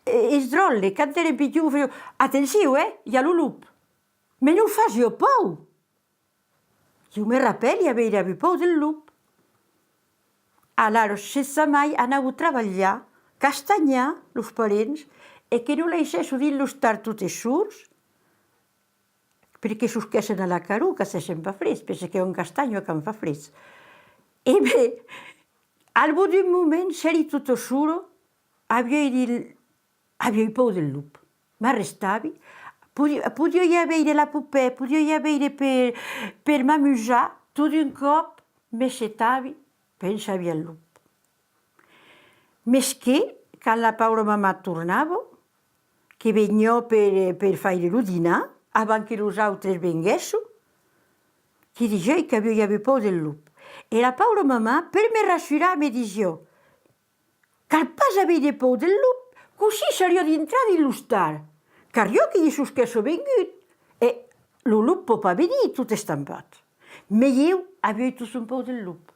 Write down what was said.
és dròlle, quand era pitjor, faig, atenció, hi ha lo lup. Me non fas jo por. Jo me rappel haver avuto por del lup. Allora, sense mai anavo a treballar, castanyar els parents, e que non laixesso dir-los tar totes surts, perché s'usquessen a la caruca se se'n fa fres, pensa che è un castagno che fa fres. E beh, al bout d'un moment, s'eri tutto solo, avevo por del lup. M'arrestavi, podia avere la pupè, podia avere per m'amusar, tot d'un cop m'aixetavi, pensavi al lup. Mes che, quan la paura mamà tornava, che vegniò per fare lo dinar, abans che los altres venguessin, che dicevo che avevo por del lup. E la paura mamà, per me rassurar, mi diceva, cal pas avere por del lup, così saria dintrà di lo star, car jo che gli susquesso vengut, e lo lup pot pas venir tot estampat. Me io avevo tutto un por del lup.